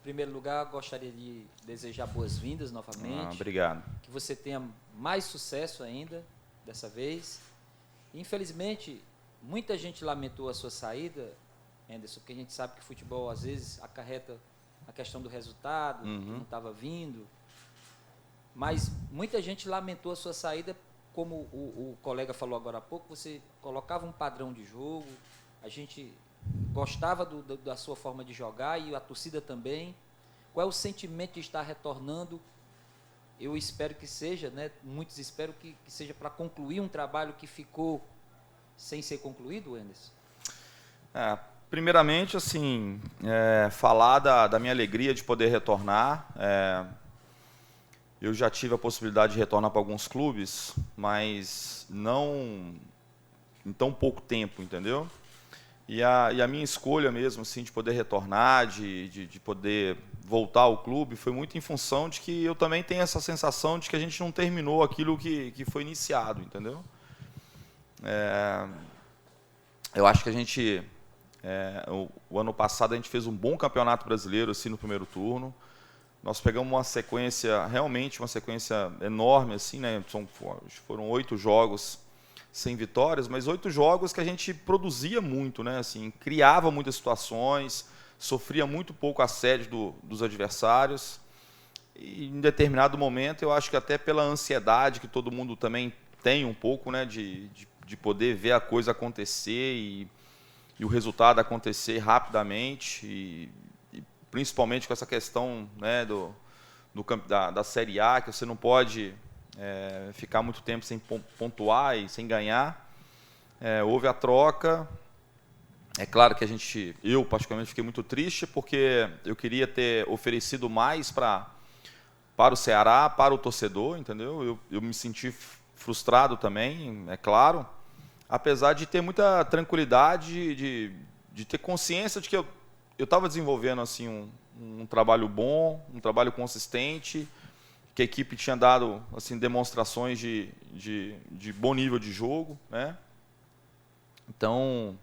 primeiro lugar, gostaria de desejar boas-vindas novamente. Obrigado. Que você tenha mais sucesso ainda, dessa vez. Infelizmente, muita gente lamentou a sua saída, Anderson, porque a gente sabe que futebol, às vezes, acarreta a questão do resultado, que não estava vindo. Mas muita gente lamentou a sua saída, como o colega falou agora há pouco, você colocava um padrão de jogo, a gente gostava da sua forma de jogar e a torcida também. Qual é o sentimento de estar retornando? Eu espero que seja, né? Muitos esperam que seja para concluir um trabalho que ficou sem ser concluído, Anderson? Primeiramente, assim, falar da minha alegria de poder retornar. Eu já tive a possibilidade de retornar para alguns clubes, mas não em tão pouco tempo, entendeu? E a minha escolha mesmo, assim, de poder retornar, de poder voltar ao clube, foi muito em função de que eu também tenho essa sensação de que a gente não terminou aquilo que foi iniciado, entendeu? Eu acho que a gente, o ano passado, a gente fez um bom campeonato brasileiro, assim, no primeiro turno. Nós pegamos uma sequência, realmente uma sequência enorme, assim, né? Foram 8 jogos sem vitórias, mas 8 jogos que a gente produzia muito, né? Assim, criava muitas situações, sofria muito pouco assédio dos adversários. E em determinado momento, eu acho que até pela ansiedade que todo mundo também tem um pouco, né? De poder ver a coisa acontecer e o resultado acontecer rapidamente, e principalmente com essa questão, né, da Série A, que você não pode ficar muito tempo sem pontuar e sem ganhar. Houve a troca. É claro que eu particularmente fiquei muito triste, porque eu queria ter oferecido mais para o Ceará, para o torcedor, entendeu? Eu me senti frustrado também, é claro, apesar de ter muita tranquilidade, de ter consciência de que eu estava desenvolvendo assim, um trabalho bom, um trabalho consistente, que a equipe tinha dado assim, demonstrações de bom nível de jogo, né? Então,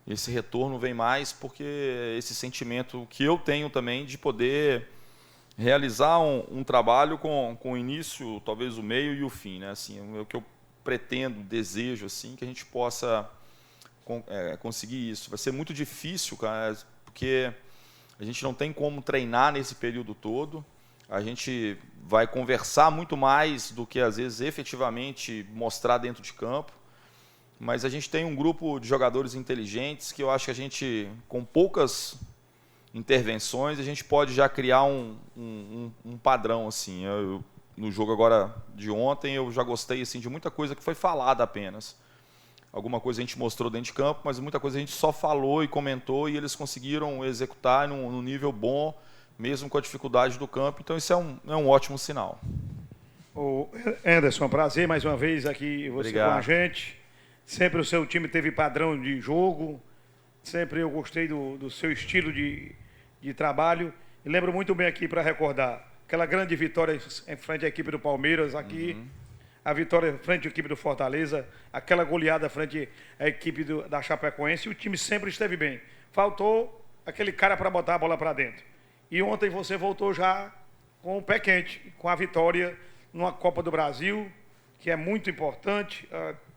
esse retorno vem mais porque esse sentimento que eu tenho também de poder realizar um trabalho com o início, talvez o meio e o fim, né? Assim, é o que eu pretendo, desejo, assim, que a gente possa conseguir isso. Vai ser muito difícil, cara, porque a gente não tem como treinar nesse período todo. A gente vai conversar muito mais do que, às vezes, efetivamente mostrar dentro de campo. Mas a gente tem um grupo de jogadores inteligentes que eu acho que a gente, com poucas intervenções, a gente pode já criar um padrão. Assim. No jogo agora de ontem, eu já gostei assim, de muita coisa que foi falada apenas. Alguma coisa a gente mostrou dentro de campo, mas muita coisa a gente só falou e comentou, e eles conseguiram executar num nível bom, mesmo com a dificuldade do campo. Então isso é um ótimo sinal. O Anderson, prazer mais uma vez aqui você Obrigado. Com a gente. Sempre o seu time teve padrão de jogo, sempre eu gostei do seu estilo de trabalho. E lembro muito bem aqui, para recordar, aquela grande vitória em frente à equipe do Palmeiras aqui, a vitória frente à equipe do Fortaleza, aquela goleada frente à equipe da Chapecoense, e o time sempre esteve bem. Faltou aquele cara para botar a bola para dentro. E ontem você voltou já com o pé quente, com a vitória numa Copa do Brasil, que é muito importante,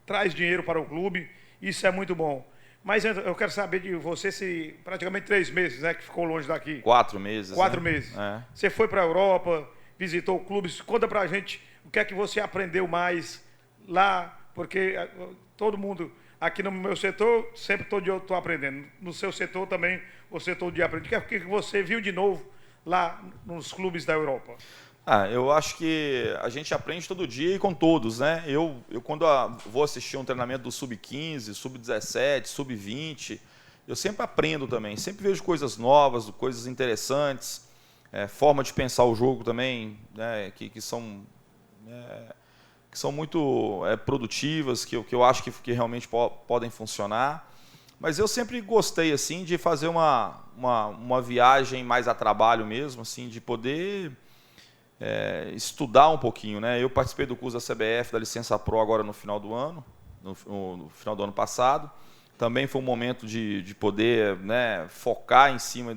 traz dinheiro para o clube, isso é muito bom. Mas eu quero saber de você, se praticamente 3 meses, né, que ficou longe daqui. 4 meses. 4 né? meses. Você foi para a Europa, visitou clubes. Conta para a gente o que é que você aprendeu mais lá, porque todo mundo aqui no meu setor, sempre todo dia eu estou aprendendo. No seu setor também, você todo dia aprende. O que você viu de novo lá nos clubes da Europa? Eu acho que a gente aprende todo dia e com todos, né? Eu quando vou assistir um treinamento do Sub-15, Sub-17, Sub-20, eu sempre aprendo também, sempre vejo coisas novas, coisas interessantes, forma de pensar o jogo também, né? que são muito produtivas, que eu acho que realmente podem funcionar. Mas eu sempre gostei assim, de fazer uma viagem mais a trabalho mesmo, assim, de poder... estudar um pouquinho, né? Eu participei do curso da CBF, da Licença Pro, agora no final do ano, no final do ano passado. Também foi um momento de poder, né, focar em cima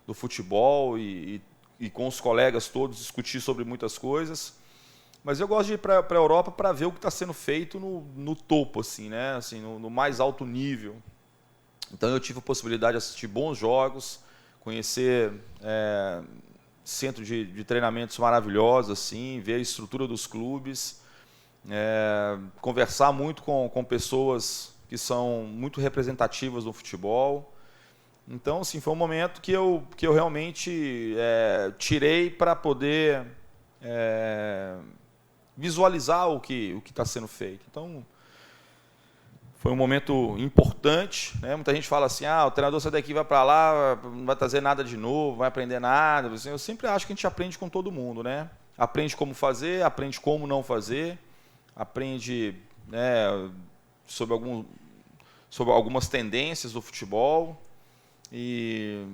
do futebol e com os colegas todos discutir sobre muitas coisas. Mas eu gosto de ir para a Europa para ver o que está sendo feito no topo, assim, né? Assim, no mais alto nível. Então eu tive a possibilidade de assistir bons jogos, conhecer centro de treinamentos maravilhosos, assim, ver a estrutura dos clubes, conversar muito com pessoas que são muito representativas no futebol. Então, assim, foi um momento que eu realmente tirei para poder visualizar o que está sendo feito. Então, foi um momento importante, né? Muita gente fala assim, o treinador sai daqui, vai para lá, não vai trazer nada de novo, vai aprender nada. Eu sempre acho que a gente aprende com todo mundo, né? Aprende como fazer, aprende como não fazer, aprende, né, sobre algumas tendências do futebol. E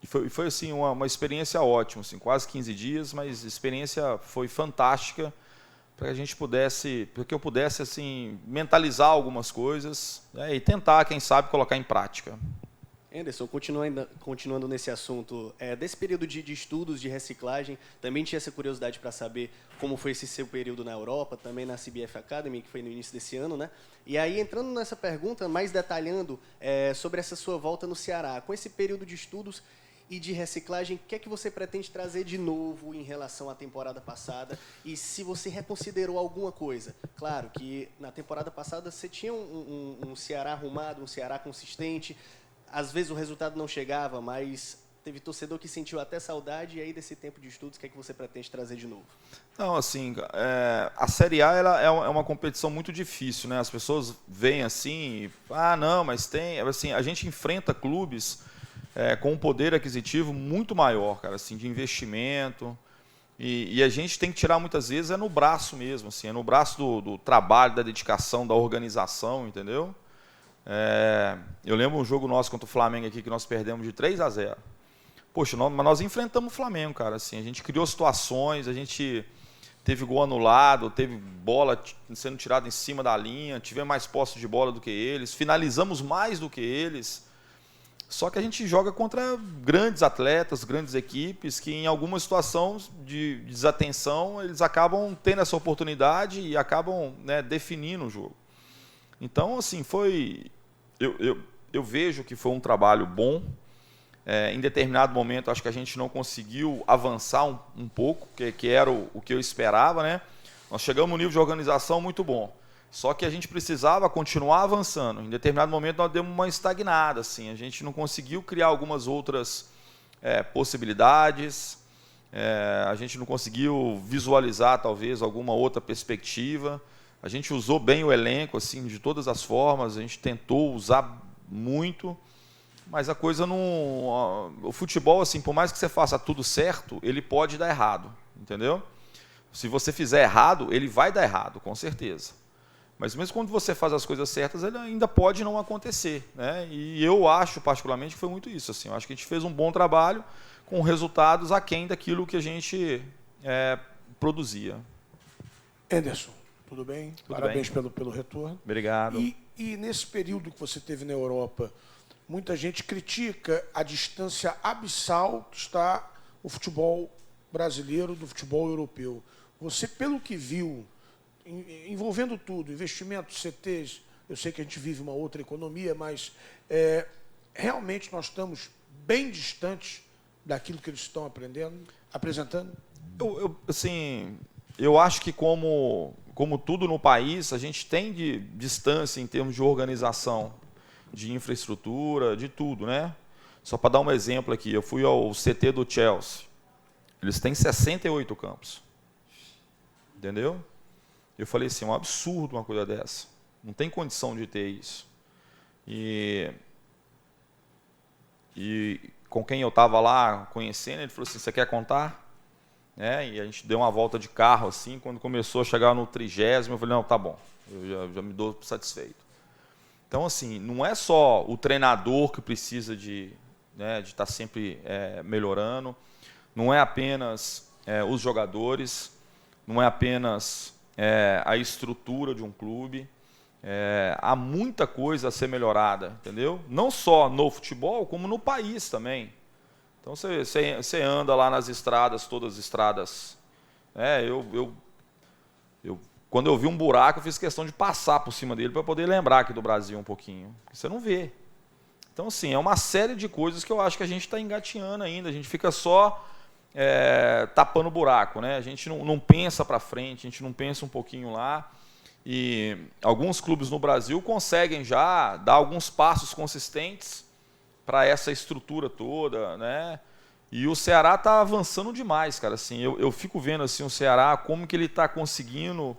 foi assim, uma experiência ótima, assim, quase 15 dias, mas a experiência foi fantástica para que eu pudesse assim, mentalizar algumas coisas, né, e tentar, quem sabe, colocar em prática. Anderson, continuando nesse assunto, desse período de estudos de reciclagem, também tinha essa curiosidade para saber como foi esse seu período na Europa, também na CBF Academy, que foi no início desse ano, né? E aí, entrando nessa pergunta, mais detalhando sobre essa sua volta no Ceará, com esse período de estudos e de reciclagem, o que é que você pretende trazer de novo em relação à temporada passada? E se você reconsiderou alguma coisa? Claro que na temporada passada você tinha um Ceará arrumado, um Ceará consistente. Às vezes o resultado não chegava, mas teve torcedor que sentiu até saudade. E aí, desse tempo de estudos, o que é que você pretende trazer de novo? Não, assim, a Série A ela é uma competição muito difícil, né? As pessoas veem assim, não, mas tem... Assim, a gente enfrenta clubes com um poder aquisitivo muito maior, cara, assim, de investimento. E a gente tem que tirar muitas vezes no braço mesmo, assim, no braço do trabalho, da dedicação, da organização, entendeu? Eu lembro um jogo nosso contra o Flamengo aqui que nós perdemos de 3-0. Poxa, mas nós enfrentamos o Flamengo, cara, assim, a gente criou situações, a gente teve gol anulado, teve bola sendo tirada em cima da linha, tivemos mais posse de bola do que eles, finalizamos mais do que eles. Só que a gente joga contra grandes atletas, grandes equipes, que em alguma situação de desatenção, eles acabam tendo essa oportunidade e acabam, né, definindo o jogo. Então, assim, eu vejo que foi um trabalho bom. Em determinado momento, acho que a gente não conseguiu avançar um pouco, que era o que eu esperava, né? Nós chegamos num nível de organização muito bom. Só que a gente precisava continuar avançando. Em determinado momento, nós demos uma estagnada, assim. A gente não conseguiu criar algumas outras possibilidades. A gente não conseguiu visualizar, talvez, alguma outra perspectiva. A gente usou bem o elenco, assim, de todas as formas. A gente tentou usar muito. Mas a coisa não... O futebol, assim, por mais que você faça tudo certo, ele pode dar errado, entendeu? Se você fizer errado, ele vai dar errado, com certeza. Mas mesmo quando você faz as coisas certas, ele ainda pode não acontecer, né? E eu acho, particularmente, que foi muito isso. Assim, eu acho que a gente fez um bom trabalho com resultados aquém daquilo que a gente produzia. Anderson, tudo bem? Tudo Parabéns bem. Pelo retorno. Obrigado. E nesse período que você teve na Europa, muita gente critica a distância abissal que está o futebol brasileiro do futebol europeu. Você, pelo que viu, envolvendo tudo, investimentos, CTs, eu sei que a gente vive uma outra economia, mas realmente nós estamos bem distantes daquilo que eles estão apresentando? Eu acho que como tudo no país, a gente tem de distância em termos de organização, de infraestrutura, de tudo, né? Só para dar um exemplo aqui, eu fui ao CT do Chelsea. Eles têm 68 campos. Entendeu? Eu falei assim, é um absurdo uma coisa dessa. Não tem condição de ter isso. E com quem eu estava lá conhecendo, ele falou assim, você quer contar? E a gente deu uma volta de carro assim, quando começou a chegar no 30º, eu falei, não, tá bom, eu já me dou satisfeito. Então, assim, não é só o treinador que precisa de estar sempre melhorando, não é apenas os jogadores, não é apenas a estrutura de um clube, há muita coisa a ser melhorada, entendeu? Não só no futebol, como no país também. Então você anda lá nas estradas, todas as estradas. Quando eu vi um buraco, eu fiz questão de passar por cima dele para poder lembrar aqui do Brasil um pouquinho. Você não vê. Então, assim, é uma série de coisas que eu acho que a gente está engatinhando ainda. A gente fica só tapando o buraco, né? A gente não pensa para frente, a gente não pensa um pouquinho lá. E alguns clubes no Brasil conseguem já dar alguns passos consistentes para essa estrutura toda, né? E o Ceará está avançando demais, cara. Assim, eu fico vendo assim, o Ceará, como que ele está conseguindo,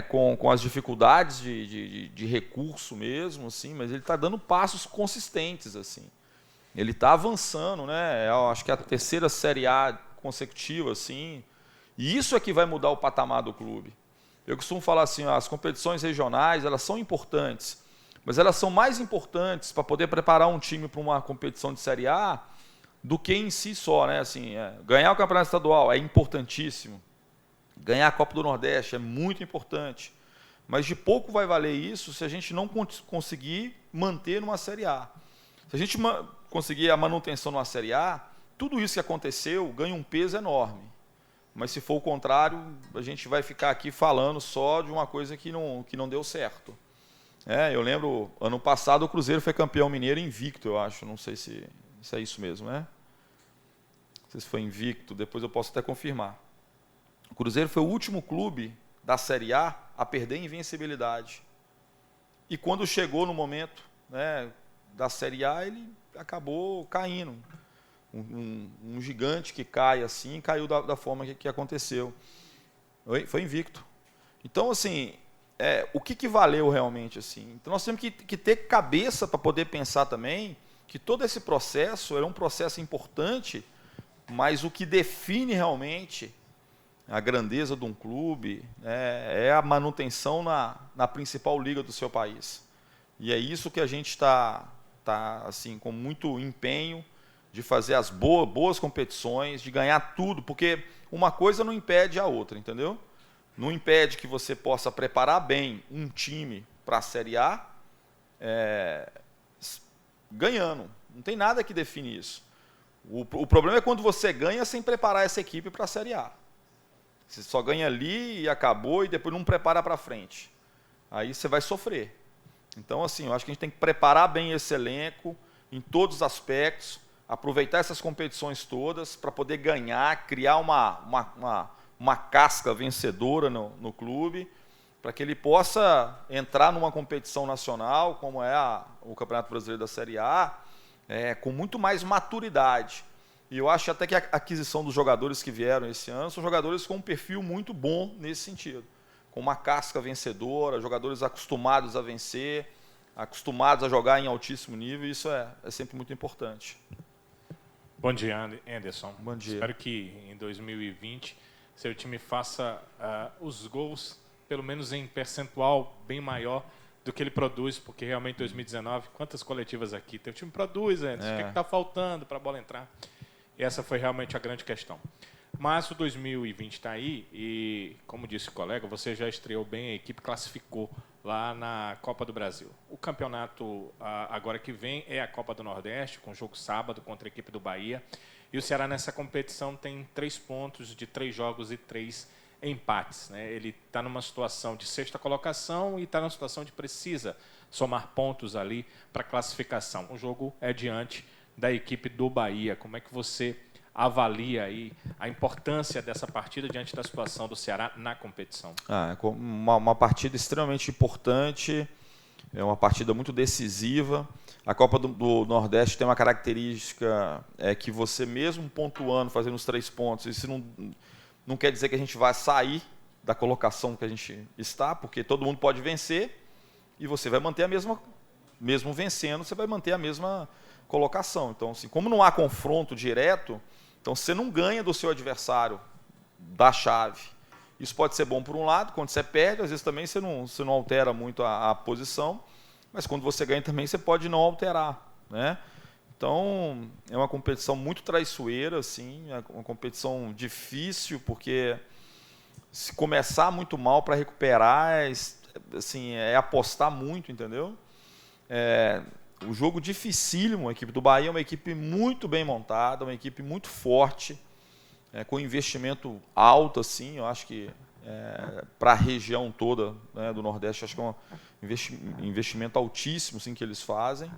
com as dificuldades de recurso mesmo, assim, mas ele está dando passos consistentes. Assim. Ele está avançando, né? Eu acho que é a 3ª Série A consecutiva. Assim, e isso é que vai mudar o patamar do clube. Eu costumo falar assim, as competições regionais, elas são importantes, mas elas são mais importantes para poder preparar um time para uma competição de Série A do que em si só, né? Assim, ganhar o Campeonato Estadual é importantíssimo, ganhar a Copa do Nordeste é muito importante, mas de pouco vai valer isso se a gente não conseguir manter numa Série A. Se a gente conseguir a manutenção numa Série A, tudo isso que aconteceu ganha um peso enorme. Mas se for o contrário, a gente vai ficar aqui falando só de uma coisa que não deu certo. Eu lembro, ano passado o Cruzeiro foi campeão mineiro invicto, eu acho. Não sei se é isso mesmo, né? Não sei se foi invicto, depois eu posso até confirmar. O Cruzeiro foi o último clube da Série A perder a invencibilidade. E quando chegou no momento, né, da Série A, ele acabou caindo. Um gigante que cai assim, caiu da forma que aconteceu. Foi invicto. Então, assim, o que valeu realmente? Assim? Então, nós temos que ter cabeça para poder pensar também que todo esse processo era um processo importante, mas o que define realmente a grandeza de um clube é a manutenção na principal liga do seu país. E é isso que a gente está assim, com muito empenho de fazer as boas competições, de ganhar tudo, porque uma coisa não impede a outra, entendeu? Não impede que você possa preparar bem um time para a Série A ganhando. Não tem nada que define isso. O problema é quando você ganha sem preparar essa equipe para a Série A. Você só ganha ali e acabou e depois não prepara para frente. Aí você vai sofrer. Então, assim, eu acho que a gente tem que preparar bem esse elenco em todos os aspectos, aproveitar essas competições todas para poder ganhar, criar uma casca vencedora no clube, para que ele possa entrar numa competição nacional, como é o Campeonato Brasileiro da Série A, com muito mais maturidade. E eu acho até que a aquisição dos jogadores que vieram esse ano são jogadores com um perfil muito bom nesse sentido, com uma casca vencedora, jogadores acostumados a vencer, acostumados a jogar em altíssimo nível, e isso é sempre muito importante. Bom dia, Anderson. Bom dia. Espero que em 2020 seu time faça os gols, pelo menos em percentual bem maior do que ele produz, porque realmente em 2019, quantas coletivas aqui? Teu time produz, Anderson. O que está faltando para a bola entrar? E essa foi realmente a grande questão. Mas o 2020 está aí e, como disse o colega, você já estreou bem, a equipe classificou lá na Copa do Brasil. O campeonato agora que vem é a Copa do Nordeste, com jogo sábado contra a equipe do Bahia. E o Ceará nessa competição tem 3 pontos de 3 jogos e 3 empates. Né? Ele está numa situação de 6ª colocação e está numa situação de precisa somar pontos ali para classificação. O jogo é diante da equipe do Bahia. Como é que você avalia aí a importância dessa partida diante da situação do Ceará na competição? É uma partida extremamente importante, é uma partida muito decisiva. A Copa do Nordeste tem uma característica que você mesmo pontuando, fazendo os 3 pontos, isso não quer dizer que a gente vai sair da colocação que a gente está, porque todo mundo pode vencer e você vai manter a mesma, mesmo vencendo, você vai manter a mesma colocação. Então, assim, como não há confronto direto, então você não ganha do seu adversário da chave. Isso pode ser bom por um lado, quando você perde, às vezes também você não altera muito a posição, mas quando você ganha também você pode não alterar, né? Então, é uma competição muito traiçoeira, assim, é uma competição difícil, porque se começar muito mal para recuperar, assim, é apostar muito, entendeu? o jogo dificílimo. A equipe do Bahia é uma equipe muito bem montada, uma equipe muito forte, com investimento alto, assim, eu acho que para a região toda, né, do Nordeste, acho que é um investimento altíssimo, assim, que eles fazem.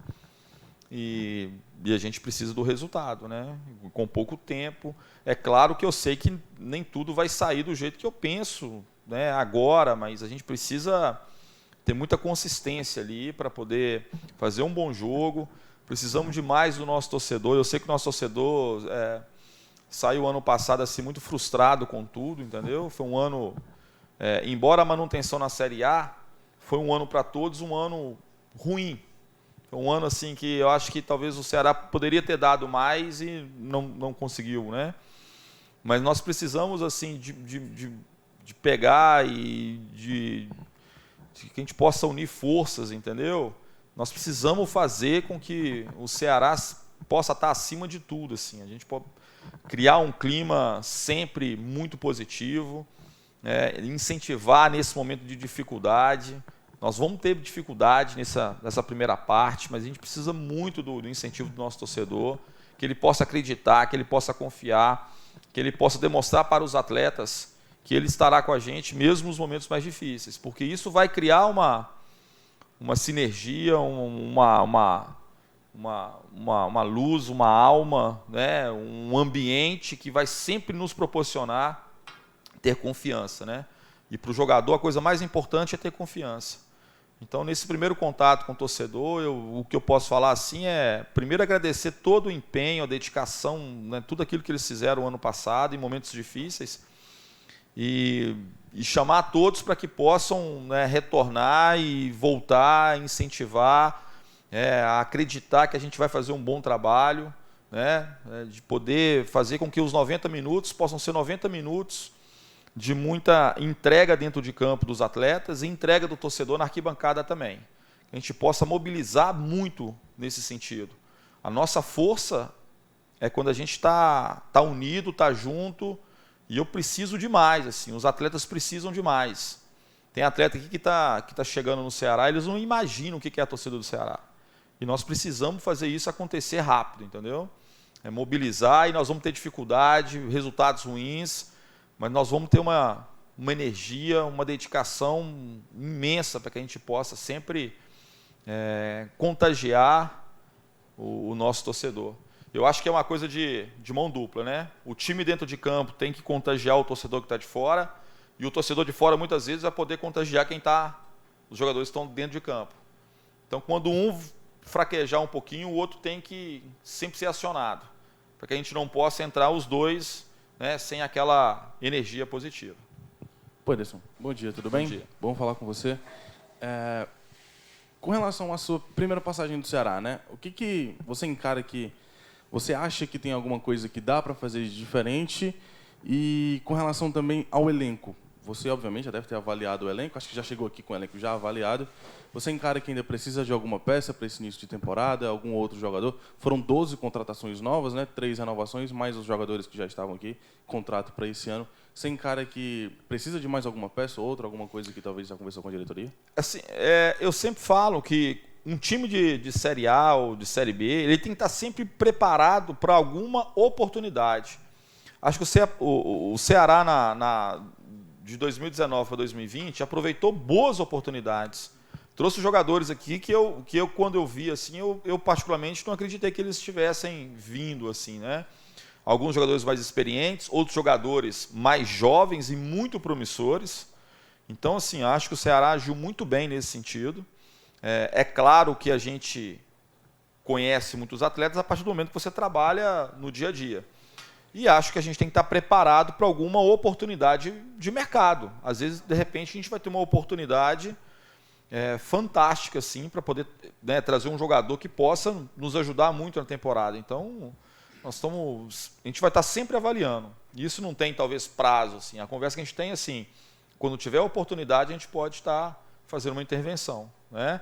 E a gente precisa do resultado, né? Com pouco tempo. É claro que eu sei que nem tudo vai sair do jeito que eu penso, né, agora, mas a gente precisa ter muita consistência ali para poder fazer um bom jogo. Precisamos demais do nosso torcedor. Eu sei que o nosso torcedor saiu ano passado assim, muito frustrado com tudo, entendeu? Foi um ano, embora a manutenção na Série A, foi um ano para todos, um ano ruim. Foi um ano assim que eu acho que talvez o Ceará poderia ter dado mais e não conseguiu, né? Mas nós precisamos assim de pegar e de que a gente possa unir forças, entendeu? Nós precisamos fazer com que o Ceará possa estar acima de tudo, assim. A gente pode criar um clima sempre muito positivo, incentivar nesse momento de dificuldade. Nós vamos ter dificuldade nessa primeira parte, mas a gente precisa muito do incentivo do nosso torcedor, que ele possa acreditar, que ele possa confiar, que ele possa demonstrar para os atletas que ele estará com a gente mesmo nos momentos mais difíceis, porque isso vai criar uma sinergia, uma luz, uma alma, né? Um ambiente que vai sempre nos proporcionar ter confiança, né? E para o jogador a coisa mais importante é ter confiança. Então, nesse primeiro contato com o torcedor, o que eu posso falar assim é, primeiro, agradecer todo o empenho, a dedicação, né, tudo aquilo que eles fizeram ano passado, em momentos difíceis, e chamar a todos para que possam, né, retornar e voltar, incentivar, a acreditar que a gente vai fazer um bom trabalho, né, de poder fazer com que os 90 minutos possam ser 90 minutos de muita entrega dentro de campo dos atletas e entrega do torcedor na arquibancada também. Que a gente possa mobilizar muito nesse sentido. A nossa força é quando a gente está unido, está junto, e eu preciso demais, assim, os atletas precisam demais. Tem atleta aqui que está chegando no Ceará, eles não imaginam o que é a torcida do Ceará. E nós precisamos fazer isso acontecer rápido, entendeu? Mobilizar, e nós vamos ter dificuldade, resultados ruins, mas nós vamos ter uma energia, uma dedicação imensa para que a gente possa sempre contagiar o nosso torcedor. Eu acho que é uma coisa de mão dupla, né? O time dentro de campo tem que contagiar o torcedor que está de fora, e o torcedor de fora, muitas vezes, vai poder contagiar os jogadores que estão dentro de campo. Então, quando um fraquejar um pouquinho, o outro tem que sempre ser acionado, para que a gente não possa entrar os dois, né, sem aquela energia positiva. Pô, Ederson, bom dia, tudo bem? Bom dia. Bom falar com você. Com relação à sua primeira passagem do Ceará, né? O que você encara que você acha que tem alguma coisa que dá para fazer de diferente? E com relação também ao elenco, você obviamente já deve ter avaliado o elenco, acho que já chegou aqui com o elenco já avaliado. Você encara que ainda precisa de alguma peça para esse início de temporada, algum outro jogador? Foram 12 contratações novas, né? 3 renovações, mais os jogadores que já estavam aqui, contrato para esse ano. Você encara que precisa de mais alguma peça ou outra, alguma coisa que talvez já conversou com a diretoria? Assim, eu sempre falo que um time de Série A ou de Série B, ele tem que estar sempre preparado para alguma oportunidade. Acho que o Ceará, de 2019 para 2020, aproveitou boas oportunidades. Trouxe jogadores aqui que eu quando eu vi, assim, eu particularmente não acreditei que eles tivessem vindo, assim, né? Alguns jogadores mais experientes, outros jogadores mais jovens e muito promissores. Então, assim, acho que o Ceará agiu muito bem nesse sentido. É claro que a gente conhece muitos atletas a partir do momento que você trabalha no dia a dia. E acho que a gente tem que estar preparado para alguma oportunidade de mercado. Às vezes, de repente, a gente vai ter uma oportunidade fantástica, assim, para poder, né, trazer um jogador que possa nos ajudar muito na temporada. Então, a gente vai estar sempre avaliando. Isso não tem, talvez, prazo. Assim. A conversa que a gente tem, assim, quando tiver oportunidade, a gente pode estar fazendo uma intervenção, né?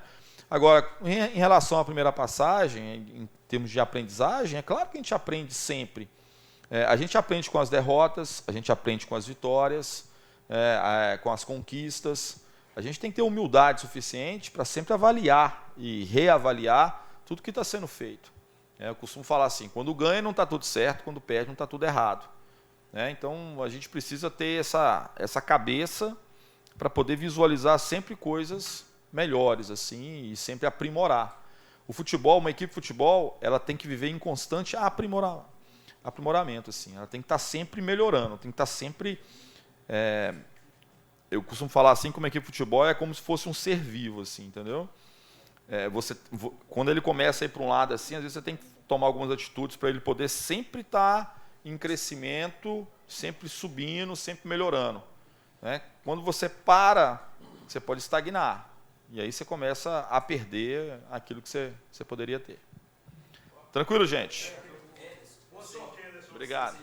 Agora, em relação à primeira passagem, em termos de aprendizagem, é claro que a gente aprende sempre. A gente aprende com as derrotas, a gente aprende com as vitórias, com as conquistas. A gente tem que ter humildade suficiente para sempre avaliar e reavaliar tudo que está sendo feito. Eu costumo falar assim, quando ganha não está tudo certo, quando perde não está tudo errado. Então a gente precisa ter essa cabeça para poder visualizar sempre coisas melhores assim, e sempre aprimorar. O futebol, uma equipe de futebol, ela tem que viver em constante aprimoramento. Assim. Ela tem que estar sempre melhorando, tem que estar sempre... eu costumo falar assim, que uma equipe de futebol é como se fosse um ser vivo, assim, entendeu? Quando ele começa a ir para um lado assim, às vezes você tem que tomar algumas atitudes para ele poder sempre estar em crescimento, sempre subindo, sempre melhorando. Quando você para, você pode estagnar. E aí você começa a perder aquilo que você poderia ter. Tranquilo, gente? Obrigado.